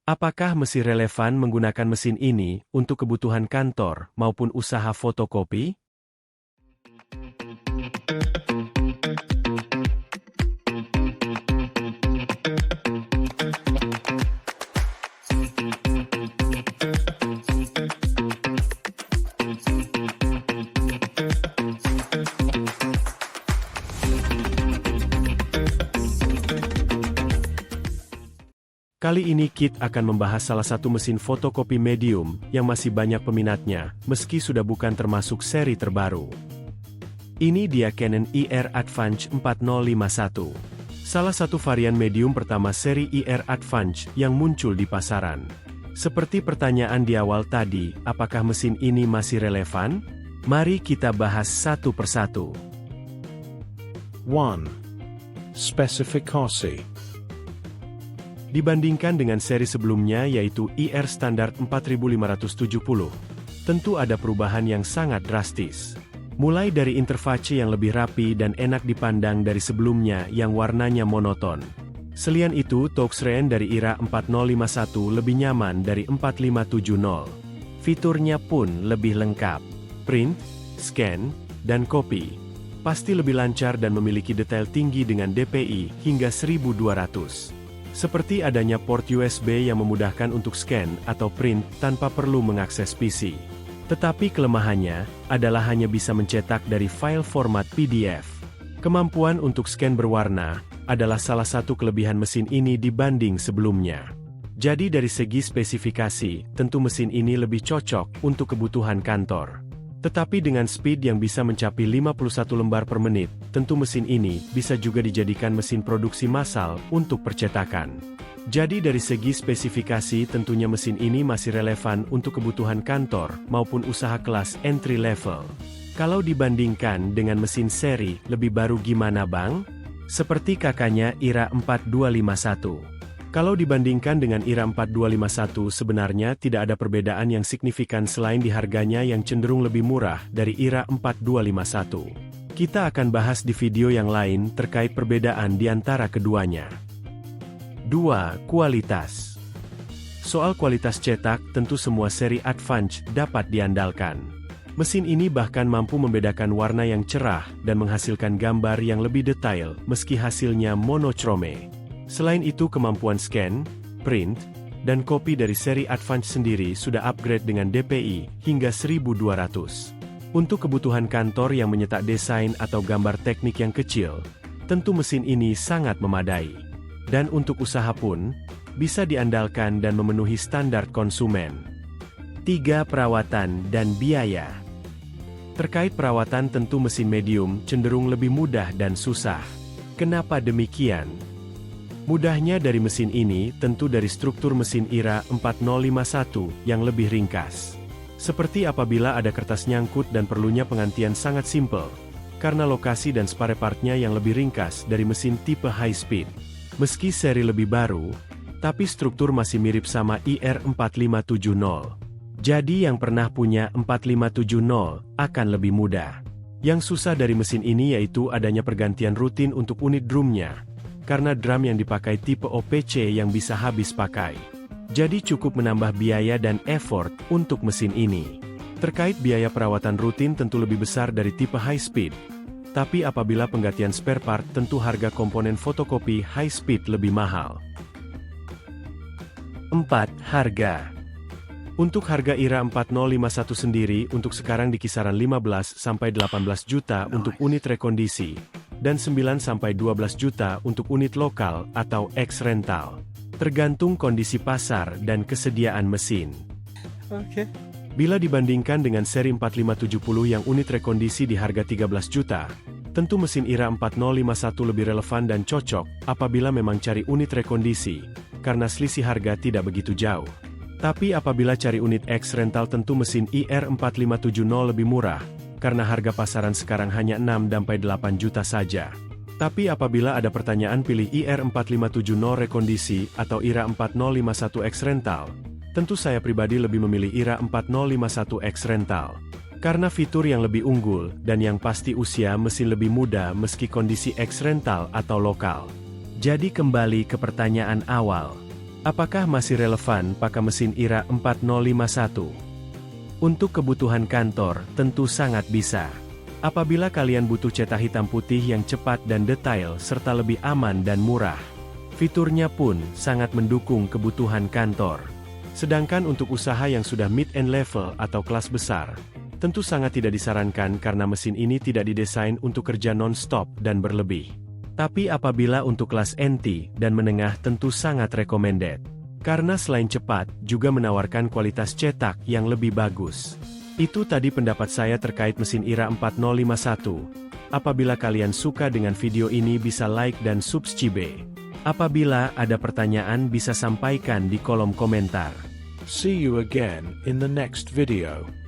Apakah masih relevan menggunakan mesin ini untuk kebutuhan kantor maupun usaha fotokopi? Kali ini Kit akan membahas salah satu mesin fotokopi medium yang masih banyak peminatnya, meski sudah bukan termasuk seri terbaru. Ini dia Canon ER Advance 4051. Salah satu varian medium pertama seri ER Advance yang muncul di pasaran. Seperti pertanyaan di awal tadi, apakah mesin ini masih relevan? Mari kita bahas satu persatu. 1. Spesifikasi. Dibandingkan dengan seri sebelumnya yaitu ER Standard 4570, tentu ada perubahan yang sangat drastis. Mulai dari interface yang lebih rapi dan enak dipandang dari sebelumnya yang warnanya monoton. Selain itu, touchscreen dari era 4051 lebih nyaman dari 4570. Fiturnya pun lebih lengkap. Print, scan, dan copy pasti lebih lancar dan memiliki detail tinggi dengan DPI hingga 1200. Seperti adanya port USB yang memudahkan untuk scan atau print tanpa perlu mengakses PC. Tetapi kelemahannya adalah hanya bisa mencetak dari file format PDF. Kemampuan untuk scan berwarna adalah salah satu kelebihan mesin ini dibanding sebelumnya. Jadi dari segi spesifikasi, tentu mesin ini lebih cocok untuk kebutuhan kantor. Tetapi dengan speed yang bisa mencapai 51 lembar per menit, tentu mesin ini bisa juga dijadikan mesin produksi massal untuk percetakan. Jadi dari segi spesifikasi tentunya mesin ini masih relevan untuk kebutuhan kantor maupun usaha kelas entry level. Kalau dibandingkan dengan mesin seri lebih baru gimana bang? Seperti kakaknya era 4251. Kalau dibandingkan dengan era 4251 sebenarnya tidak ada perbedaan yang signifikan selain di harganya yang cenderung lebih murah dari era 4251. Kita akan bahas di video yang lain terkait perbedaan di antara keduanya. 2. Kualitas. Soal kualitas cetak tentu semua seri Advance dapat diandalkan. Mesin ini bahkan mampu membedakan warna yang cerah dan menghasilkan gambar yang lebih detail meski hasilnya monochrome. Selain itu kemampuan scan, print, dan copy dari seri Advance sendiri sudah upgrade dengan DPI hingga 1200. Untuk kebutuhan kantor yang menyetak desain atau gambar teknik yang kecil, tentu mesin ini sangat memadai. Dan untuk usaha pun, bisa diandalkan dan memenuhi standar konsumen. 3. Perawatan dan biaya. Terkait perawatan tentu mesin medium cenderung lebih mudah dan susah. Kenapa demikian? Mudahnya dari mesin ini tentu dari struktur mesin era 4051 yang lebih ringkas. Seperti apabila ada kertas nyangkut dan perlunya pengantian sangat simpel, karena lokasi dan spare partnya yang lebih ringkas dari mesin tipe high speed. Meski seri lebih baru, tapi struktur masih mirip sama ER 4570. Jadi yang pernah punya 4570 akan lebih mudah. Yang susah dari mesin ini yaitu adanya pergantian rutin untuk unit drumnya. Karena drum yang dipakai tipe OPC yang bisa habis pakai. Jadi cukup menambah biaya dan effort untuk mesin ini. Terkait biaya perawatan rutin tentu lebih besar dari tipe high speed. Tapi apabila penggantian spare part tentu harga komponen fotokopi high speed lebih mahal. 4. Harga. Untuk harga era 4051 sendiri untuk sekarang di kisaran 15-18 juta untuk unit rekondisi. Dan 9-12 juta untuk unit lokal atau ex-rental. Tergantung kondisi pasar dan kesediaan mesin. Bila dibandingkan dengan seri 4570 yang unit rekondisi di harga 13 juta, tentu mesin era 4051 lebih relevan dan cocok apabila memang cari unit rekondisi, karena selisih harga tidak begitu jauh. Tapi apabila cari unit ex-rental tentu mesin ER 4570 lebih murah, karena harga pasaran sekarang hanya 6-8 juta saja. Tapi apabila ada pertanyaan pilih ER 4570 rekondisi atau era 4051 X rental, tentu saya pribadi lebih memilih era 4051 X rental. Karena fitur yang lebih unggul dan yang pasti usia mesin lebih muda meski kondisi X rental atau lokal. Jadi kembali ke pertanyaan awal. Apakah masih relevan pakai mesin IRA 4051? Untuk kebutuhan kantor, tentu sangat bisa. Apabila kalian butuh cetak hitam putih yang cepat dan detail serta lebih aman dan murah. Fiturnya pun sangat mendukung kebutuhan kantor. Sedangkan untuk usaha yang sudah mid-end level atau kelas besar, tentu sangat tidak disarankan karena mesin ini tidak didesain untuk kerja non-stop dan berlebih. Tapi apabila untuk kelas NT dan menengah tentu sangat recommended. Karena selain cepat, juga menawarkan kualitas cetak yang lebih bagus. Itu tadi pendapat saya terkait mesin IRA 4051. Apabila kalian suka dengan video ini bisa like dan subscribe. Apabila ada pertanyaan bisa sampaikan di kolom komentar. See you again in the next video.